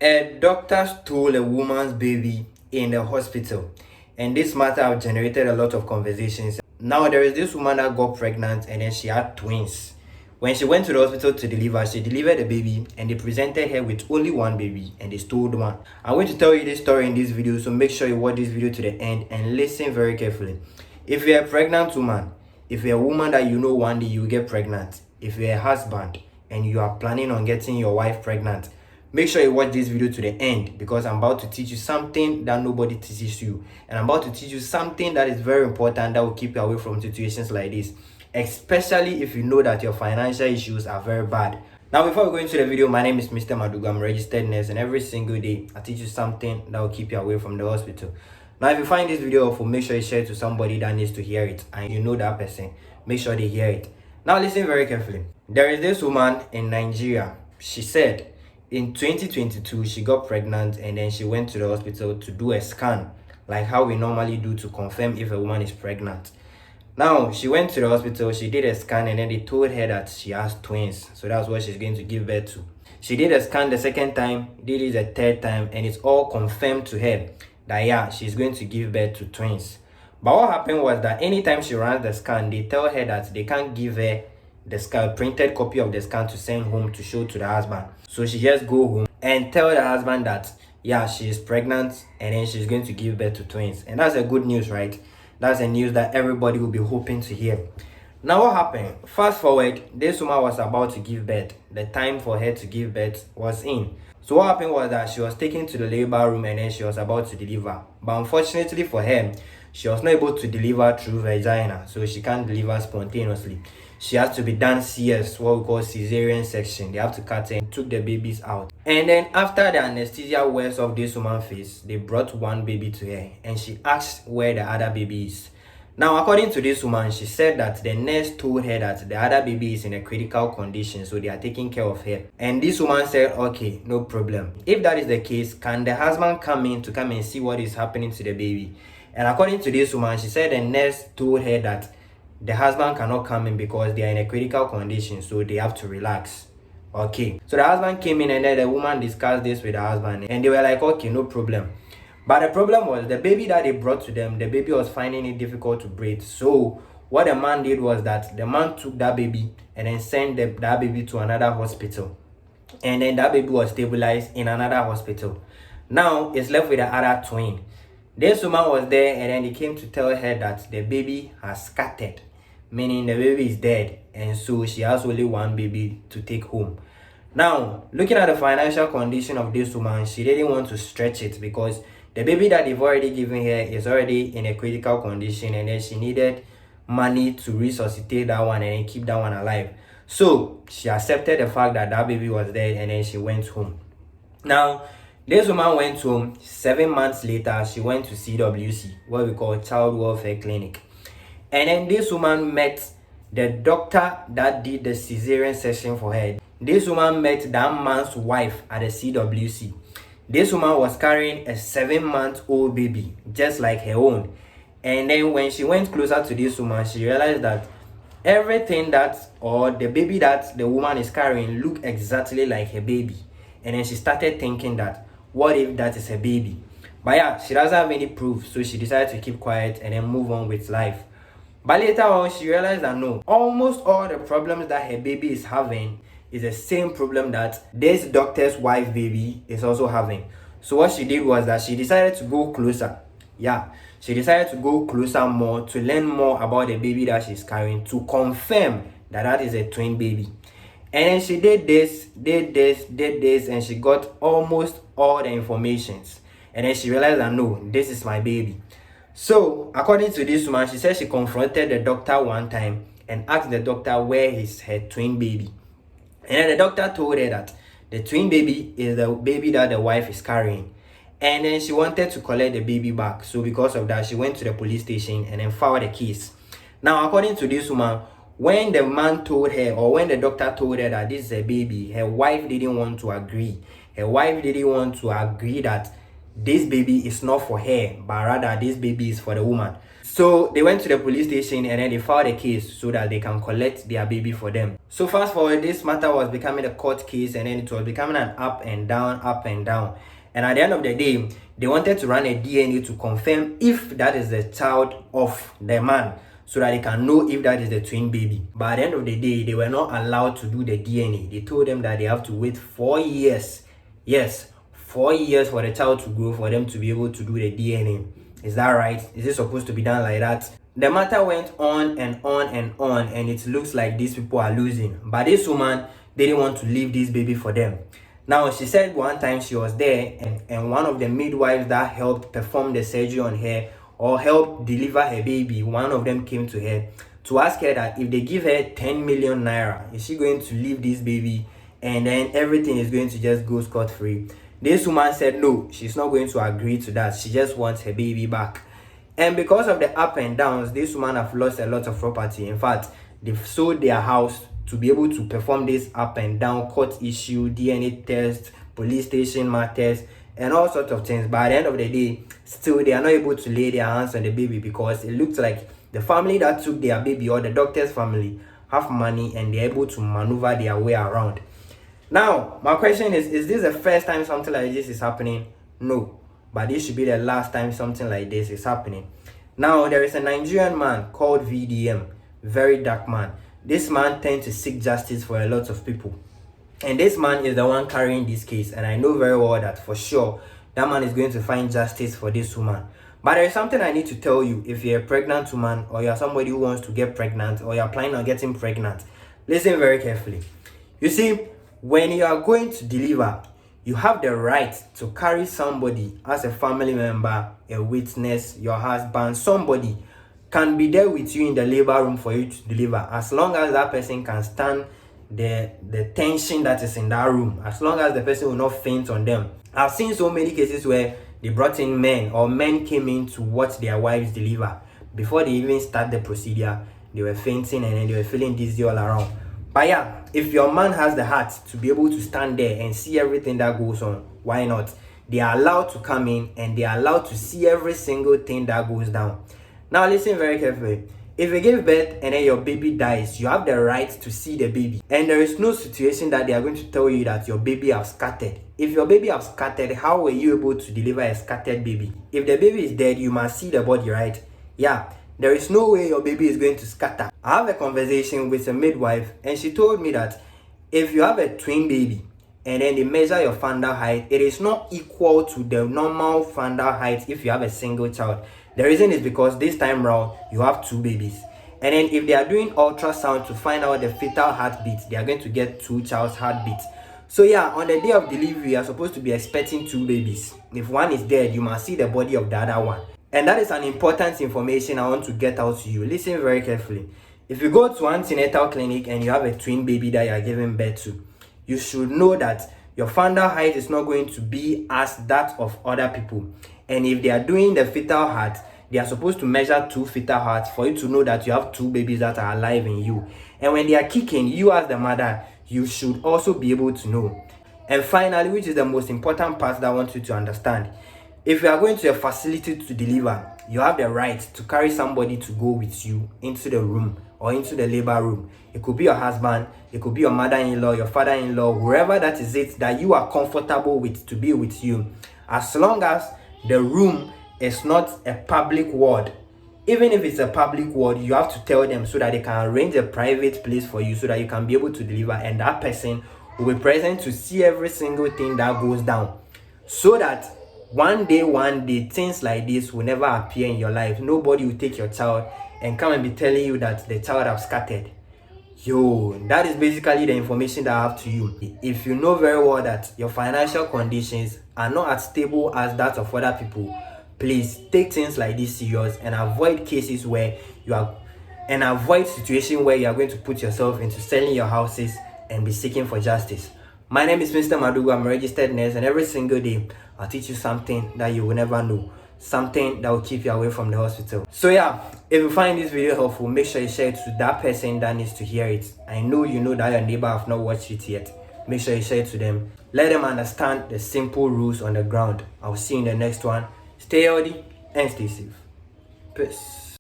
A doctor stole a woman's baby in the hospital, and this matter have generated a lot of conversations. Now, there is this woman that got pregnant and then she had twins. When she went to the hospital to deliver, she delivered the baby and they presented her with only one baby and they stole one. I'm going to tell you this story in this video, so make sure you watch this video to the end and listen very carefully. If you're a pregnant woman, if you're a woman that you know one day you will get pregnant, if you're a husband and you are planning on getting your wife pregnant, make sure you watch this video to the end, because I'm about to teach you something that nobody teaches you. And I'm about to teach you something that is very important that will keep you away from situations like this, especially if you know that your financial issues are very bad. Now, before we go into the video, my name is Mr. Maduga. I'm a registered nurse, and every single day I teach you something that will keep you away from the hospital. Now, if you find this video helpful, make sure you share it to somebody that needs to hear it, and you know that person, make sure they hear it. Now, listen very carefully. There is this woman in Nigeria. She said in 2022 she got pregnant and then she went to the hospital to do a scan, like how we normally do to confirm if a woman is pregnant. Now, she went to the hospital, she did a scan, and then they told her that she has twins, so that's what she's going to give birth to. She did a scan the second time, did it the third time, and it's all confirmed to her that yeah, she's going to give birth to twins. But what happened was that anytime she runs the scan, they tell her that they can't give her the scan, printed copy of the scan to send home to show to the husband. So she just go home and tell the husband that yeah, she is pregnant and then she's going to give birth to twins. And that's a good news, right? That's a news that everybody will be hoping to hear. Now, what happened? Fast forward, this woman was about to give birth. The time for her to give birth was in. So what happened was that she was taken to the labor room and then she was about to deliver. But unfortunately for her, she was not able to deliver through vagina, so she can't deliver spontaneously. She has to be done CS, what we call cesarean section. They have to cut her and took the babies out. And then after the anesthesia wears off this woman's face, they brought one baby to her and she asked where the other baby is. Now, according to this woman, she said that the nurse told her that the other baby is in a critical condition, so they are taking care of her. And this woman said, okay, no problem. If that is the case, can the husband come in to come and see what is happening to the baby? And according to this woman, she said the nurse told her that the husband cannot come in because they are in a critical condition, so they have to relax. Okay. So the husband came in and then the woman discussed this with the husband and they were like, okay, no problem. But the problem was the baby that they brought to them, the baby was finding it difficult to breathe. So what the man did was that the man took that baby and then sent that baby to another hospital. And then that baby was stabilized in another hospital. Now it's left with the other twin. This woman was there and then they came to tell her that the baby has scattered, meaning the baby is dead, and so she has only one baby to take home. Now, looking at the financial condition of this woman, she didn't want to stretch it because the baby that they've already given her is already in a critical condition, and then she needed money to resuscitate that one and then keep that one alive. So she accepted the fact that that baby was dead and then she went home. Now, this woman went home. 7 months later, she went to CWC, what we call Child Welfare Clinic. And then this woman met the doctor that did the cesarean section for her. This woman met that man's wife at the CWC. This woman was carrying a 7-month-old baby, just like her own. And then when she went closer to this woman, she realized that everything the baby that the woman is carrying looked exactly like her baby. And then she started thinking that, what if that is her baby? But yeah, she doesn't have any proof, so she decided to keep quiet and then move on with life. But later on, she realized that no, almost all the problems that her baby is having is the same problem that this doctor's wife baby is also having. So what she did was that she decided to go closer. Yeah, she decided to go closer more to learn more about the baby that she's carrying, to confirm that that is a twin baby. And then she did this, and she got almost all the informations. And then she realized that no, this is my baby. So, according to this woman, she said she confronted the doctor one time and asked the doctor where is her twin baby. And then the doctor told her that the twin baby is the baby that the wife is carrying. And then she wanted to collect the baby back. So because of that, she went to the police station and then filed a case. Now, according to this woman, when the man told her, or when the doctor told her that this is a baby, her wife didn't want to agree. Her wife didn't want to agree that this baby is not for her, but rather this baby is for the woman. So they went to the police station and then they filed a case so that they can collect their baby for them. So fast forward, this matter was becoming a court case and then it was becoming an up and down, up and down. And at the end of the day, they wanted to run a DNA to confirm if that is the child of the man so that they can know if that is the twin baby. But at the end of the day, they were not allowed to do the DNA. They told them that they have to wait 4 years. Yes, 4 years for the child to grow for them to be able to do the DNA. Is that right? Is it supposed to be done like that? The matter went on and on and on, and it looks like these people are losing. But this woman didn't want to leave this baby for them. Now, she said one time she was there, and one of the midwives that helped perform the surgery on her or helped deliver her baby, one of them came to her to ask her that if they give her 10 million naira, is she going to leave this baby and then everything is going to just go scot-free? This woman said no, she's not going to agree to that. She just wants her baby back. And because of the up and downs, this woman have lost a lot of property. In fact, they've sold their house to be able to perform this up and down court issue, DNA test, police station matters, and all sorts of things. But at the end of the day, still they are not able to lay their hands on the baby because it looks like the family that took their baby or the doctor's family have money and they're able to maneuver their way around. Now, my question is this the first time something like this is happening? No, but this should be the last time something like this is happening. Now, there is a Nigerian man called VDM, very dark man. This man tends to seek justice for a lot of people. And this man is the one carrying this case. And I know very well that for sure, that man is going to find justice for this woman. But there is something I need to tell you. If you're a pregnant woman or you're somebody who wants to get pregnant or you're planning on getting pregnant, listen very carefully. You see, when you are going to deliver, you have the right to carry somebody as a family member, a witness, your husband, somebody can be there with you in the labor room for you to deliver, as long as that person can stand the tension that is in that room, as long as the person will not faint on them. I've seen so many cases where they brought in men or men came in to watch their wives deliver. Before they even start the procedure, they were fainting and then they were feeling dizzy all around. But yeah, if your man has the heart to be able to stand there and see everything that goes on, why not? They are allowed to come in and they are allowed to see every single thing that goes down. Now listen very carefully. If you give birth and then your baby dies, you have the right to see the baby. And there is no situation that they are going to tell you that your baby has scattered. If your baby has scattered, how were you able to deliver a scattered baby? If the baby is dead, you must see the body, right? Yeah. There is no way your baby is going to scatter. I have a conversation with a midwife and she told me that if you have a twin baby and then they measure your fundal height, it is not equal to the normal fundal height if you have a single child. The reason is because this time round, you have two babies. And then if they are doing ultrasound to find out the fetal heartbeat, they are going to get two child's heartbeats. So yeah, on the day of delivery, you are supposed to be expecting two babies. If one is dead, you must see the body of the other one. And that is an important information I want to get out to you. Listen very carefully. If you go to an antenatal clinic and you have a twin baby that you are giving birth to, you should know that your fundal height is not going to be as that of other people. And if they are doing the fetal heart, they are supposed to measure two fetal hearts for you to know that you have two babies that are alive in you. And when they are kicking, you as the mother, you should also be able to know. And finally, which is the most important part that I want you to understand, if you are going to a facility to deliver, you have the right to carry somebody to go with you into the room or into the labor room. It could be your husband, it could be your mother-in-law, your father-in-law, whoever that is it that you are comfortable with to be with you. As long as the room is not a public ward. Even if it's a public ward, you have to tell them so that they can arrange a private place for you so that you can be able to deliver and that person will be present to see every single thing that goes down. So that one day, things like this will never appear in your life. Nobody will take your child and come and be telling you that the child have scattered. Yo, that is basically the information that I have to you. If you know very well that your financial conditions are not as stable as that of other people, please take things like this serious and avoid cases where you are, and avoid situations where you are going to put yourself into selling your houses and be seeking for justice. My name is Mr. Madugu. I'm a registered nurse, and every single day I'll teach you something that you will never know, something that will keep you away from the hospital. So yeah, if you find this video helpful, make sure you share it to that person that needs to hear it. I know you know that your neighbor have not watched it yet. Make sure you share it to them. Let them understand the simple rules on the ground. I'll see you in the next one. Stay healthy and stay safe. Peace.